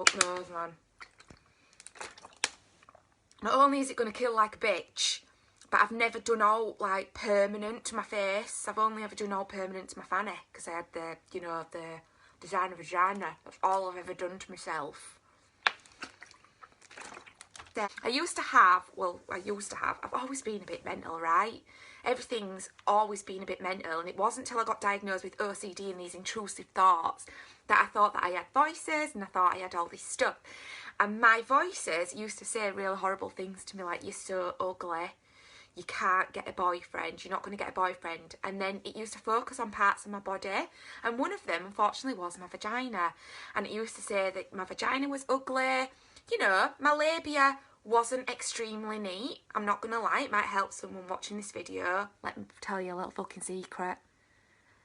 Up nose, man. Not only is it going to kill like a bitch, but I've never done all, like, permanent to my face. I've only ever done all permanent to my fanny, because I had the, you know, the designer vagina. That's all I've ever done to myself. I've always been a bit mental, right? Everything's always been a bit mental, and it wasn't until I got diagnosed with OCD and these intrusive thoughts that I thought that I had voices, and I thought I had all this stuff. And my voices used to say really horrible things to me, like, you're so ugly, you can't get a boyfriend, you're not going to get a boyfriend. And then it used to focus on parts of my body, and one of them, unfortunately, was my vagina. And it used to say that my vagina was ugly, you know, my labia wasn't extremely neat. I'm not going to lie, it might help someone watching this video. Let me tell you a little fucking secret.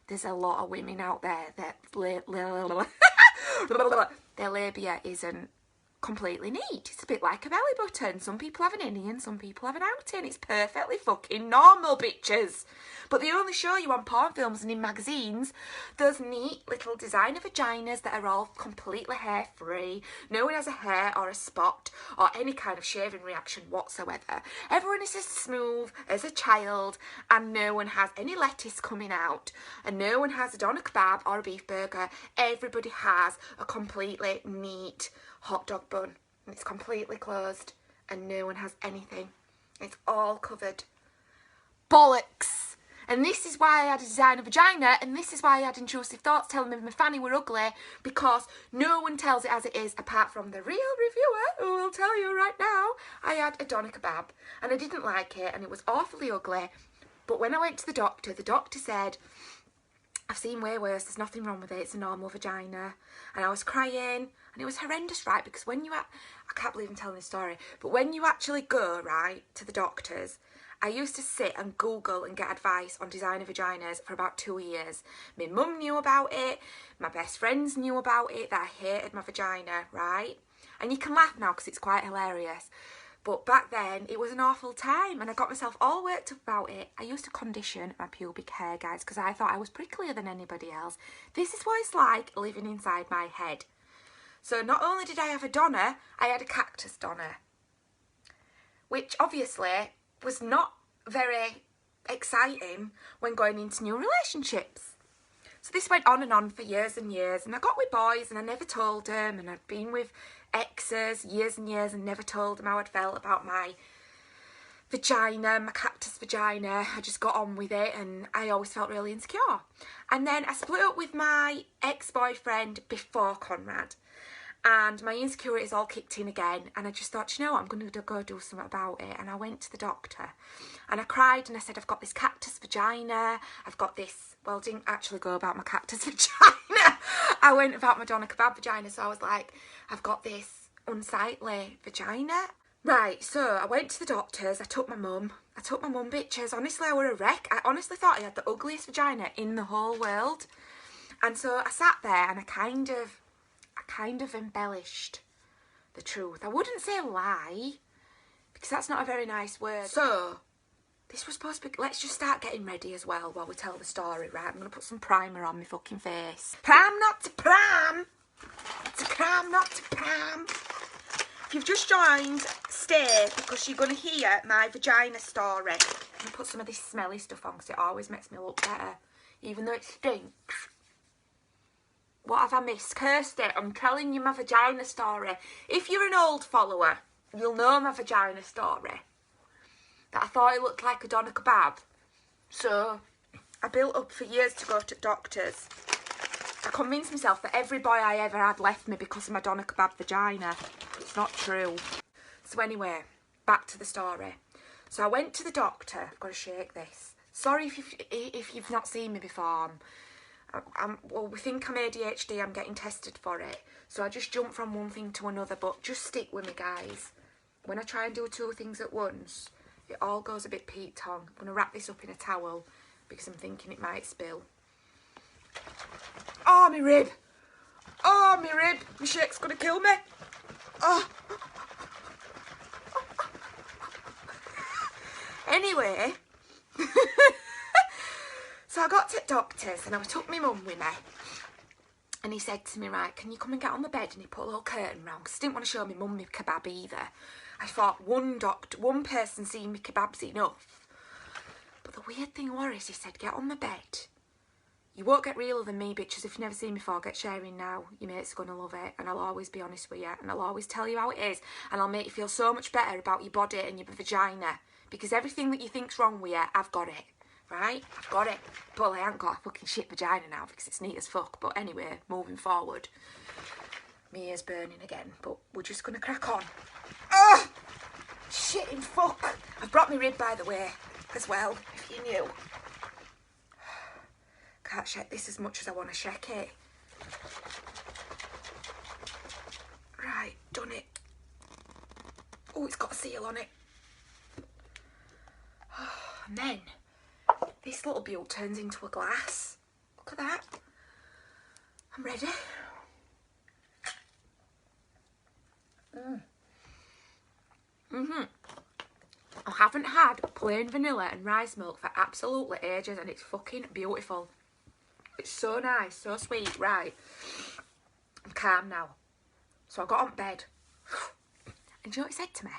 There's a lot of women out there that their labia isn't completely neat. It's a bit like a belly button. Some people have an innie and some people have an outie, and it's perfectly fucking normal, bitches. But they only show you on porn films and in magazines those neat little designer vaginas that are all completely hair free. No one has a hair or a spot or any kind of shaving reaction whatsoever. Everyone is as smooth as a child, and no one has any lettuce coming out, and no one has a doner kebab or a beef burger. Everybody has a completely neat hot dog bun, and it's completely closed, and no one has anything. It's all covered. Bollocks! And this is why I had a designer vagina, and this is why I had intrusive thoughts telling me my fanny were ugly, because no one tells it as it is apart from the real reviewer, who will tell you right now. I had a doner kebab, and I didn't like it, and it was awfully ugly. But when I went to the doctor said, I've seen way worse, there's nothing wrong with it, it's a normal vagina. And I was crying, and it was horrendous, right? Because when you, I can't believe I'm telling this story, but when you actually go, right, to the doctors, I used to sit and Google and get advice on designer vaginas for about 2 years. My mum knew about it, my best friends knew about it, that I hated my vagina, right? And you can laugh now because it's quite hilarious. But back then, it was an awful time, and I got myself all worked up about it. I used to condition my pubic hair, guys, because I thought I was pricklier than anybody else. This is what it's like living inside my head. So not only did I have a doner, I had a cactus doner, which obviously was not very exciting when going into new relationships. So this went on for years and years, and I got with boys and I never told them, and I'd been with exes years and years and never told them how I'd felt about my vagina, my cactus vagina. I just got on with it, and I always felt really insecure. And then I split up with my ex-boyfriend before Conrad, and my insecurities all kicked in again, and I just thought, you know what, I'm going to go do something about it. And I went to the doctor and I cried and I said, I've got this cactus vagina, I've got this, well, I didn't actually go about my cactus vagina, I went about my doner kebab vagina. So I was like, I've got this unsightly vagina. Right, so I went to the doctors, I took my mum, bitches. Honestly, I were a wreck. I honestly thought I had the ugliest vagina in the whole world. And so I sat there and I kind of embellished the truth. I wouldn't say lie, because that's not a very nice word. So this was supposed to be, let's just start getting ready as well while we tell the story, right? I'm going to put some primer on my fucking face. Pram not to pram. To cram not to pram. If you've just joined, stay, because you're going to hear my vagina story. I'm going to put some of this smelly stuff on because it always makes me look better, even though it stinks. What have I missed? Kirsty, I'm telling you my vagina story. If you're an old follower, you'll know my vagina story. That I thought it looked like a doner kebab. So I built up for years to go to doctors. I convinced myself that every boy I ever had left me because of my doner kebab vagina. It's not true. So anyway, back to the story. So I went to the doctor. I've got to shake this. Sorry if you've not seen me before. Well, we think I'm ADHD, I'm getting tested for it. So I just jump from one thing to another, but just stick with me, guys. When I try and do 2 things at once, it all goes a bit Pete-tong. I'm going to wrap this up in a towel because I'm thinking it might spill. Oh, my rib. Oh, my rib. My shake's going to kill me. Oh. Anyway. So I got to the doctors and I took my mum with me. And he said to me, right, can you come and get on the bed? And he put a little curtain round, because I didn't want to show my mum my kebab either. I thought one person seeing me kebab's enough. But the weird thing was, he said, get on the bed. You won't get realer than me, bitches. If you've never seen me before, get sharing now. Your mate's going to love it. And I'll always be honest with you. And I'll always tell you how it is. And I'll make you feel so much better about your body and your vagina. Because everything that you think's wrong with you, I've got it. Right? I've got it. But I haven't got a fucking shit vagina now because it's neat as fuck. But anyway, moving forward. My ear's burning again. But we're just going to crack on. Ugh! Shitting fuck. I've brought my rib, by the way, as well, if you knew. Can't shake this as much as I want to shake it. Right, done it. Oh, it's got a seal on it. And then, this little beaut turns into a glass. Look at that. I'm ready. I haven't had plain vanilla and rice milk for absolutely ages, and it's fucking beautiful. It's so nice, so sweet. Right, I'm calm now. So I got on bed. And do you know what he said to me?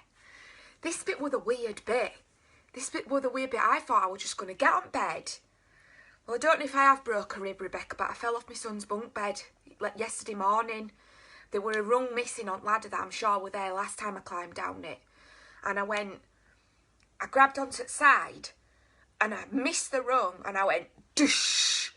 This bit was the weird bit. I thought I was just going to get on bed. Well, I don't know if I have broke a rib, Rebecca, but I fell off my son's bunk bed like yesterday morning. There were a rung missing on the ladder that I'm sure were there last time I climbed down it. And I grabbed onto the side and I missed the rung and I went, doosh.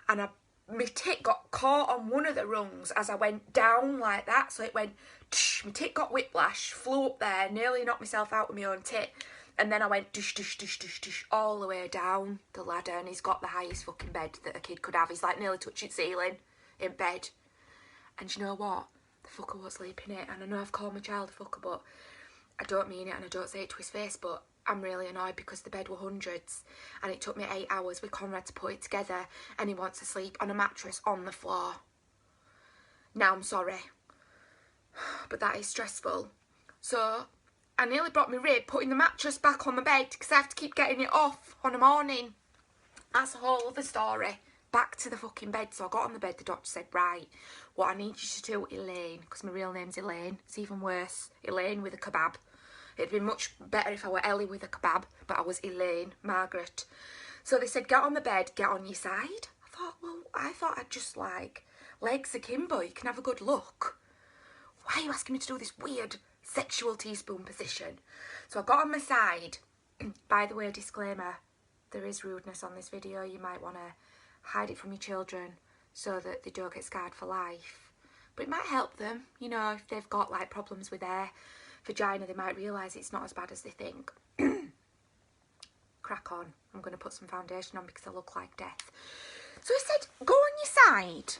And my tit got caught on one of the rungs as I went down like that. So it went, tsh, my tit got whiplash, flew up there, nearly knocked myself out with my own tit. And then I went, dush, dush, dush, dush, dush, all the way down the ladder. And he's got the highest fucking bed that a kid could have. He's like nearly touching ceiling in bed. And you know what? The fucker was sleeping it. And I know I've called my child a fucker, but I don't mean it and I don't say it to his face, but I'm really annoyed because the bed were hundreds and it took me 8 hours with Conrad to put it together and he wants to sleep on a mattress on the floor. Now I'm sorry, but that is stressful. So I nearly broke my rib putting the mattress back on the bed because I have to keep getting it off on a morning. That's a whole other story. Back to the fucking bed. So I got on the bed, the doctor said, right, what I need you to do, Elaine, because my real name's Elaine, it's even worse, Elaine with a kebab. It'd been much better if I were Ellie with a kebab, but I was Elaine, Margaret. So they said, get on the bed, get on your side. I thought I'd just like, legs akimbo, you can have a good look. Why are you asking me to do this weird sexual teaspoon position? So I got on my side. By the way, disclaimer, there is rudeness on this video. You might want to hide it from your children so that they don't get scarred for life. But it might help them, you know, if they've got like problems with their vagina, they might realise it's not as bad as they think. Crack on. I'm going to put some foundation on because I look like death. So he said, go on your side.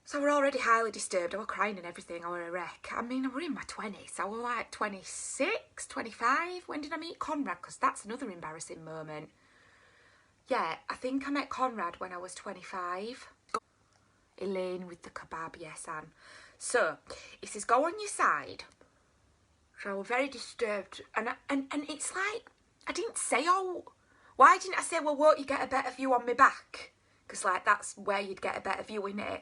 So we're already highly disturbed. I was crying and everything. I were a wreck. I mean, I were in my 20s. I was like 26, 25. When did I meet Conrad? Because that's another embarrassing moment. Yeah, I think I met Conrad when I was 25. Elaine with the kebab, yes, Anne. So, he says, go on your side. So I was very disturbed. And it's like, I didn't say, oh, why didn't I say, well, won't you get a better view on my back? Because, like, that's where you'd get a better view, innit?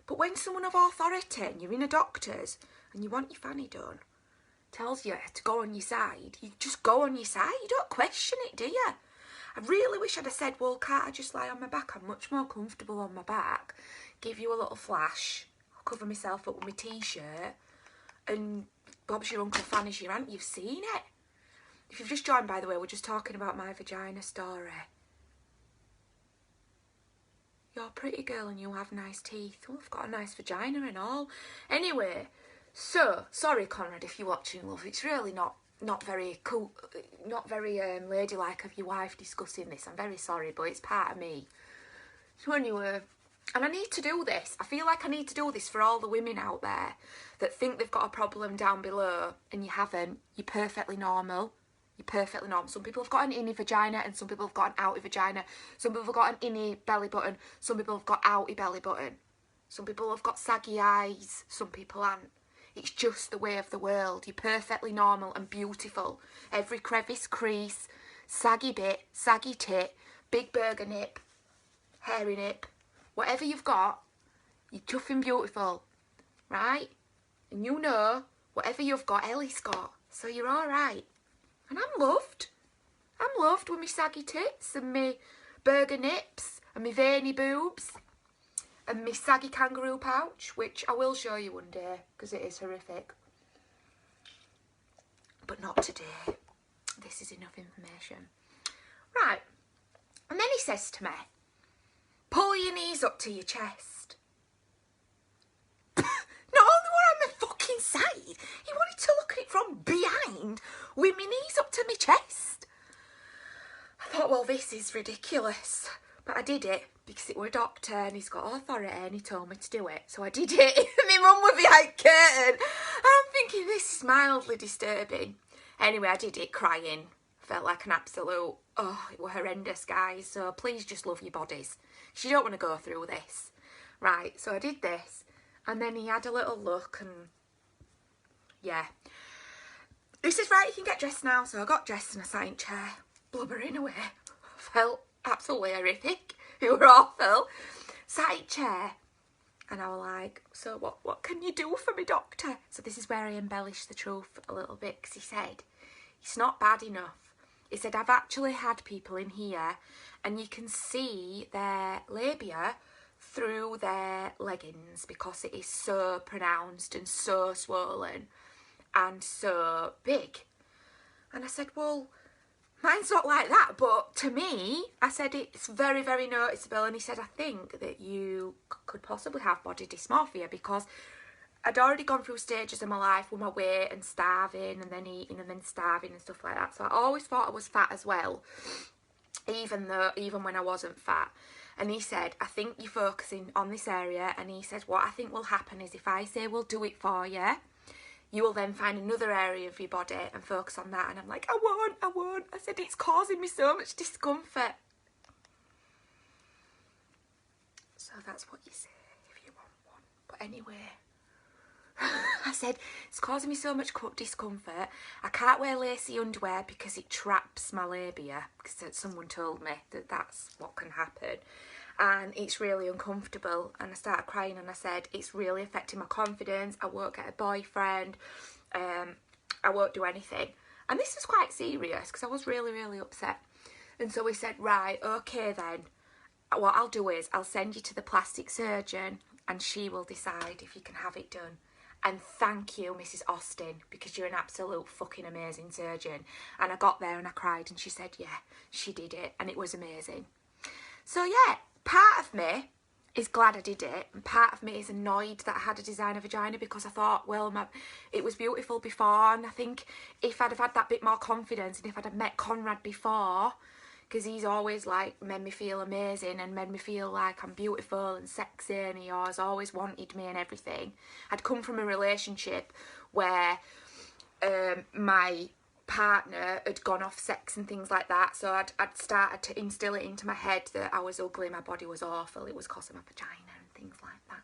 But when someone of authority, and you're in a doctor's, and you want your fanny done, tells you to go on your side, you just go on your side. You don't question it, do you? I really wish I'd have said, well, can't I just lie on my back? I'm much more comfortable on my back. Give you a little flash. I'll cover myself up with my t-shirt. And Bob's your Uncle, Fanny's your aunt. You've seen it. If you've just joined, by the way, we're just talking about my vagina story. You're a pretty girl and you have nice teeth. Well, I've got a nice vagina and all. Anyway, so, sorry, Conrad, if you're watching, love. It's really not very cool, not very ladylike of your wife discussing this. I'm very sorry, but it's part of me. So anyway, and I need to do this. I feel like I need to do this for all the women out there that think they've got a problem down below and you haven't. You're perfectly normal. You're perfectly normal. Some people have got an innie vagina and some people have got an outie vagina. Some people have got an innie belly button. Some people have got outie belly button. Some people have got saggy eyes. Some people haven't. It's just the way of the world. You're perfectly normal and beautiful. Every crevice, crease, saggy bit, saggy tit, big burger nip, hairy nip, whatever you've got, you're chuffing beautiful, right? And you know, whatever you've got, Ellie's got. So you're all right. And I'm loved. I'm loved with my saggy tits and my burger nips and my veiny boobs and my saggy kangaroo pouch, which I will show you one day because it is horrific. But not today. This is enough information. Right. And then he says to me, pull your knees up to your chest. Not only were I on my fucking side, he wanted to look at it from behind with my knees up to my chest. I thought, well, this is ridiculous. But I did it because it were a doctor and he's got authority and he told me to do it. So I did it. My mum was behind curtain. I'm thinking, this is mildly disturbing. Anyway, I did it crying. Felt like an absolute, oh, it were horrendous, guys. So please just love your bodies. You don't want to go through this. Right, so I did this. And then he had a little look and, yeah. He says, right, you can get dressed now. So I got dressed in a side chair, blubbering away. Felt absolutely horrific. It were awful. Side chair. And I was like, so what can you do for me, doctor? So this is where I embellished the truth a little bit, because he said, it's not bad enough. He said, I've actually had people in here and you can see their labia through their leggings because it is so pronounced and so swollen and so big. And I said, well, mine's not like that, but to me, I said, it's very, very noticeable. And he said, I think that you could possibly have body dysmorphia because I'd already gone through stages of my life with my weight and starving and then eating and then starving and stuff like that. So I always thought I was fat as well, even when I wasn't fat. And he said, I think you're focusing on this area. And he said, what I think will happen is if I say we'll do it for you, you will then find another area of your body and focus on that. And I'm like, I won't. I said, it's causing me so much discomfort. So that's what you say if you want one. But anyway, I said, it's causing me so much discomfort. I can't wear lacy underwear because it traps my labia. Because someone told me that that's what can happen. And it's really uncomfortable. And I started crying and I said, it's really affecting my confidence. I won't get a boyfriend. I won't do anything. And this was quite serious because I was really, really upset. And so we said, right, okay then. What I'll do is I'll send you to the plastic surgeon and she will decide if you can have it done. And thank you, Mrs. Austin, because you're an absolute fucking amazing surgeon. And I got there and I cried and she said, yeah, she did it. And it was amazing. So yeah, part of me is glad I did it. And part of me is annoyed that I had a designer vagina because I thought, well, it was beautiful before. And I think if I'd have had that bit more confidence and if I'd have met Conrad before, because he's always like made me feel amazing and made me feel like I'm beautiful and sexy and he has always wanted me and everything. I'd come from a relationship where my partner had gone off sex and things like that, so I'd started to instill it into my head that I was ugly, my body was awful, it was because of my vagina and things like that.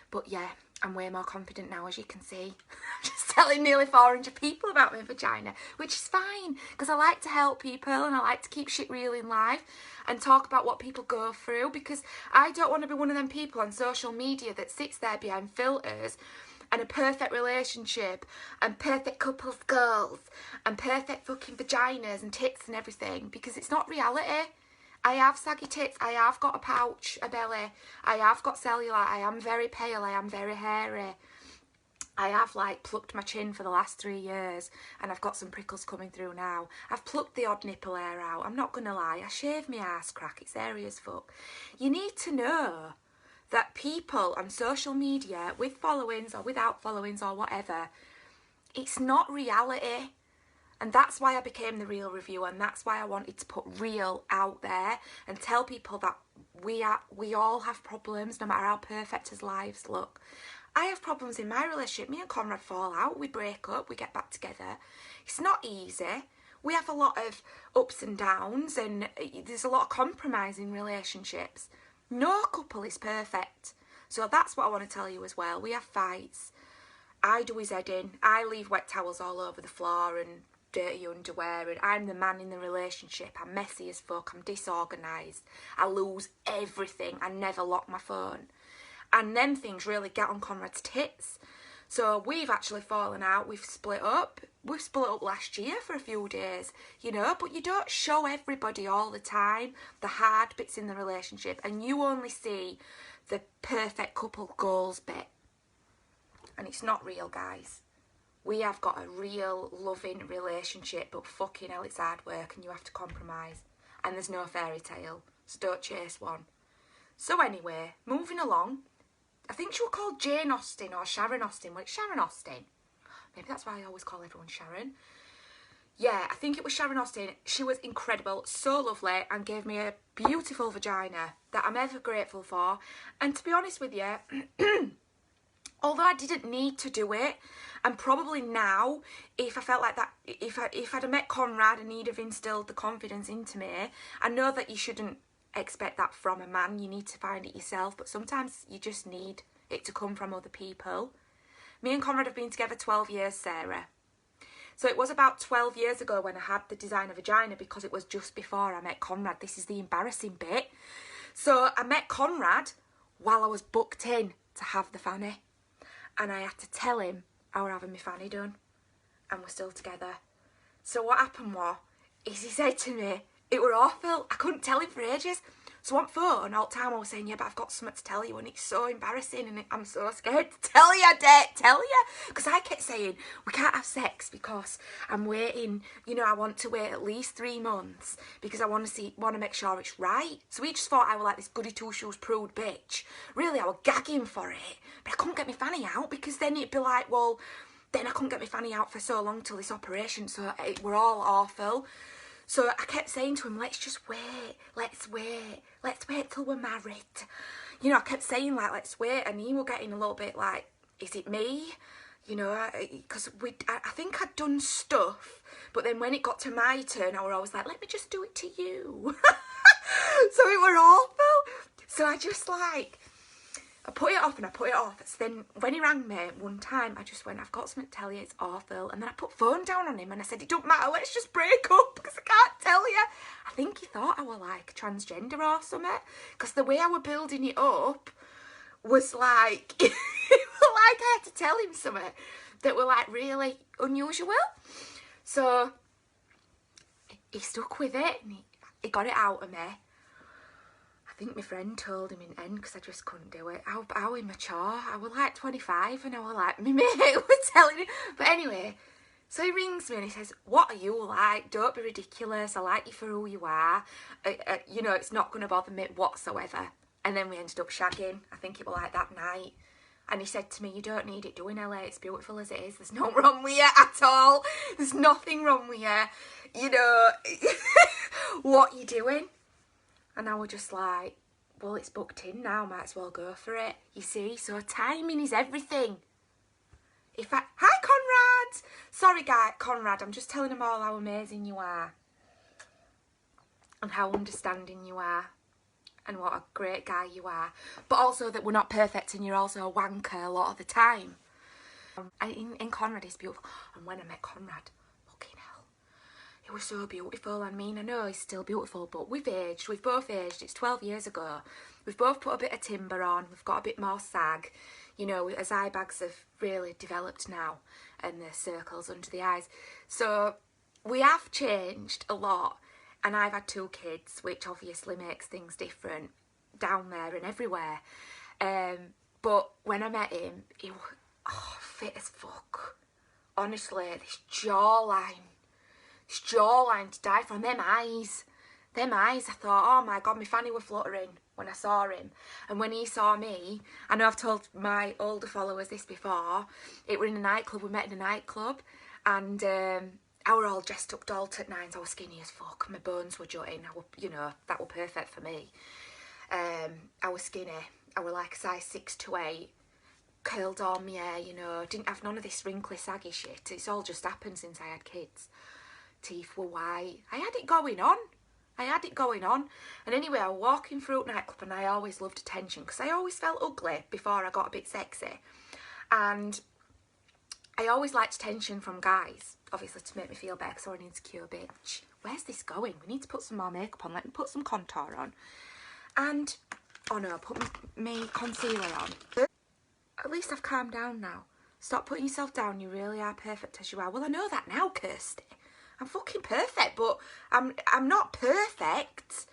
But yeah, I'm way more confident now, as you can see. I'm just telling nearly 400 people about my vagina, which is fine, because I like to help people and I like to keep shit real in life and talk about what people go through, because I don't want to be one of them people on social media that sits there behind filters and a perfect relationship and perfect couples goals and perfect fucking vaginas and tits and everything, because it's not reality. I have saggy tits, I have got a pouch, a belly, I have got cellulite, I am very pale, I am very hairy. I have like plucked my chin for the last 3 years and I've got some prickles coming through now. I've plucked the odd nipple hair out, I'm not going to lie, I shave my arse crack, it's hairy as fuck. You need to know that people on social media, with followings or without followings or whatever, it's not reality. And that's why I became the real reviewer, and that's why I wanted to put real out there and tell people that we all have problems, no matter how perfect as lives look. I have problems in my relationship. Me and Conrad fall out, we break up, we get back together. It's not easy. We have a lot of ups and downs, and there's a lot of compromise in relationships. No couple is perfect. So that's what I want to tell you as well. We have fights. I do his head in. I leave wet towels all over the floor and dirty underwear, and I'm the man in the relationship. I'm messy as fuck, I'm disorganised, I lose everything, I never lock my phone. And then things really get on Conrad's tits. So we've actually fallen out, we've split up. We split up last year for a few days, you know, but you don't show everybody all the time the hard bits in the relationship, and you only see the perfect couple goals bit. And it's not real, guys. We have got a real loving relationship, but fucking hell, it's hard work and you have to compromise. And there's no fairy tale, so don't chase one. So anyway, moving along. I think she was called Jane Austen or Sharon Austen. Well, it's Sharon Austen. Maybe that's why I always call everyone Sharon. Yeah, I think it was Sharon Austen. She was incredible, so lovely, and gave me a beautiful vagina that I'm ever grateful for. And to be honest with you, although I didn't need to do it, and probably now, if I felt like that, if I'd have met Conrad and he'd have instilled the confidence into me, I know that you shouldn't expect that from a man, you need to find it yourself, but sometimes you just need it to come from other people. Me and Conrad have been together 12 years, Sarah. So it was about 12 years ago when I had the designer vagina, because it was just before I met Conrad. This is the embarrassing bit. So I met Conrad while I was booked in to have the fanny. And I had to tell him I was having my fanny done. And we're still together. So what happened is he said to me, it were awful. I couldn't tell him for ages. So on phone, all the time I was saying, yeah, but I've got something to tell you, and it's so embarrassing, and I'm so scared to tell you, I dare tell you. Because I kept saying, we can't have sex because I'm waiting, you know, I want to wait at least 3 months because I want to make sure it's right. So he just thought I was like this goody two-shoes prude bitch. Really, I was gagging for it, but I couldn't get my fanny out, because then it'd be like, well, then I couldn't get my fanny out for so long till this operation, so it were all awful. So I kept saying to him, let's just wait, let's wait till we're married. You know, I kept saying, like, let's wait, and he was getting a little bit like, is it me? You know, because I think I'd done stuff, but then when it got to my turn, I was always like, let me just do it to you. So it were awful. So I just like, I put it off and I put it off. So then when he rang me one time, I just went, I've got something to tell you, it's awful. And then I put phone down on him and I said, it don't matter, let's just break up because I can't tell you. I think he thought I were like transgender or something, because the way I were building it up was like, it was like I had to tell him something that were like really unusual. So he stuck with it and he got it out of me. I think my friend told him in the end because I just couldn't do it. How immature. I was like 25 and I was like, my mate was telling him. But anyway, so he rings me and he says, what are you like? Don't be ridiculous. I like you for who you are. You know, it's not going to bother me whatsoever. And then we ended up shagging. I think it was like that night. And he said to me, you don't need it doing, LA. It's beautiful as it is. There's no wrong with you at all. There's nothing wrong with you. You know, what you doing? And I was just like, well, it's booked in now, might as well go for it. You see, so timing is everything. Hi, Conrad! Sorry, Conrad, I'm just telling them all how amazing you are. And how understanding you are. And what a great guy you are. But also that we're not perfect and you're also a wanker a lot of the time. In Conrad, it's beautiful. And when I met Conrad, he was so beautiful. I mean, I know he's still beautiful, but we've aged. We've both aged. It's 12 years ago. We've both put a bit of timber on. We've got a bit more sag. You know, his eye bags have really developed now and the circles under the eyes. So we have changed a lot. And I've had 2 kids, which obviously makes things different down there and everywhere. But when I met him, he was fit as fuck. Honestly, this jawline to die from. Them eyes, I thought, oh my God, my fanny were fluttering when I saw him. And when he saw me, I know I've told my older followers this before, it were in a nightclub, we met in a nightclub, and I were all dressed up doll at nines. I was skinny as fuck, my bones were jutting, you know, that were perfect for me. I was skinny, I were like a size 6 to 8, curled on my hair, you know, didn't have none of this wrinkly saggy shit. It's all just happened since I had kids. Teeth were white. I had it going on. And anyway, I was walking through a nightclub and I always loved attention because I always felt ugly before I got a bit sexy. And I always liked attention from guys, obviously to make me feel better because I'm an insecure bitch. Where's this going? We need to put some more makeup on. Let me put some contour on. And, oh no, put me concealer on. At least I've calmed down now. Stop putting yourself down. You really are perfect as you are. Well, I know that now, Kirsty. I'm fucking perfect, but I'm not perfect.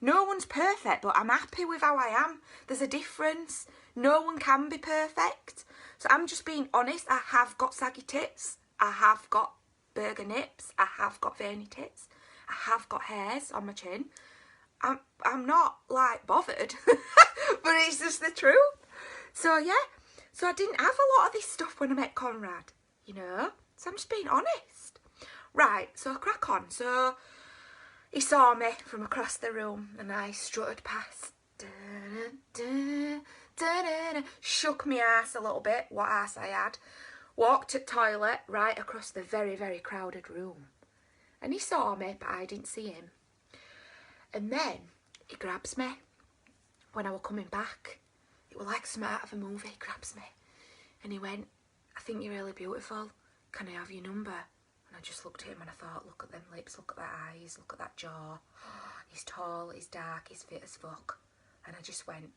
No one's perfect, but I'm happy with how I am. There's a difference. No one can be perfect. So I'm just being honest. I have got saggy tits. I have got burger nips. I have got veiny tits. I have got hairs on my chin. I'm not, like, bothered. But it's just the truth. So, yeah. So I didn't have a lot of this stuff when I met Conrad, you know. So I'm just being honest. Right, so crack on. So he saw me from across the room and I strutted past. Shook my ass a little bit, what ass I had. Walked to the toilet right across the very, very crowded room. And he saw me, but I didn't see him. And then he grabs me when I was coming back. It was like something out of a movie. He grabs me and he went, I think you're really beautiful. Can I have your number? And I just looked at him and I thought, look at them lips, look at that eyes, look at that jaw. He's tall, he's dark, he's fit as fuck. And I just went,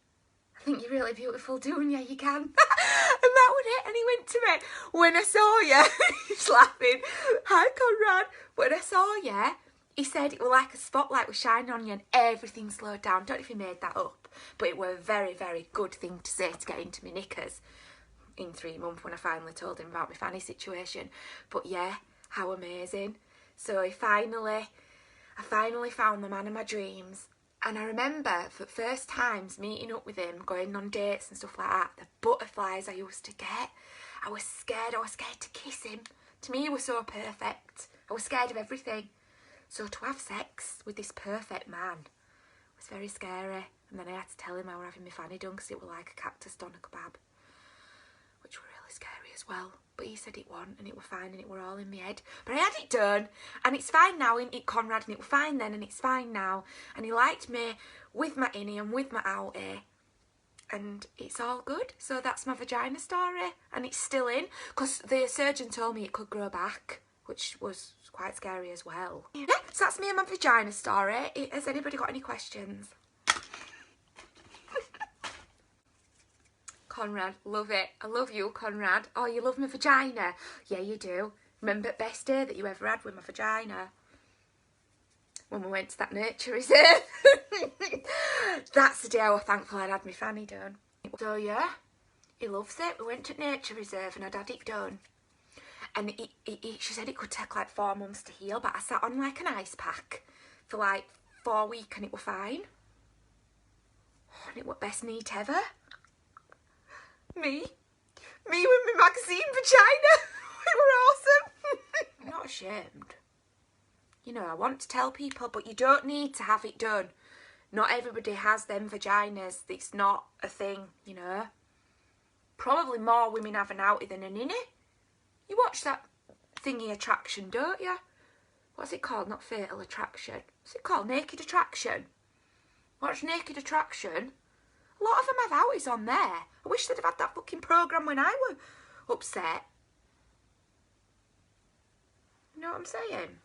I think you're really beautiful, don't you? You can. And that was it. And he went to me, when I saw you, he's laughing. Hi, Conrad. When I saw you, he said it was like a spotlight was shining on you and everything slowed down. Don't know if he made that up, but it was a very, very good thing to say to get into my knickers in 3 months when I finally told him about my fanny situation. But yeah, how amazing. So I finally found the man of my dreams. And I remember for the first times meeting up with him, going on dates and stuff like that, the butterflies I used to get. I was scared to kiss him. To me, he was so perfect. I was scared of everything. So to have sex with this perfect man was very scary. And then I had to tell him I was having my fanny done because it was like a cactus doner kebab, which were really scary as well. But he said it wasn't and it was fine and it were all in my head. But I had it done and it's fine now, ain't it, Conrad? And it was fine then and it's fine now. And he liked me with my innie and with my outie. And it's all good. So that's my vagina story. And it's still in because the surgeon told me it could grow back, which was quite scary as well. Yeah, so that's me and my vagina story. Has anybody got any questions? Conrad, love it. I love you, Conrad. Oh, you love my vagina? Yeah, you do. Remember the best day that you ever had with my vagina? When we went to that nature reserve. That's the day I was thankful I'd had my fanny done. So yeah, he loves it. We went to nature reserve and I'd had it done. And she said it could take like 4 months to heal, but I sat on like an ice pack for like 4 weeks and it was fine. And it was best neat ever. Me with my magazine vagina. It were awesome. I'm not ashamed. You know, I want to tell people, but you don't need to have it done. Not everybody has them vaginas. It's not a thing, you know. Probably more women have an outie than an innie. You watch that thingy Attraction, don't you? What's it called? Not Fatal Attraction. What's it called? Naked Attraction. Watch Naked Attraction. A lot of them have outies on there. I wish they'd have had that fucking programme when I was upset. You know what I'm saying?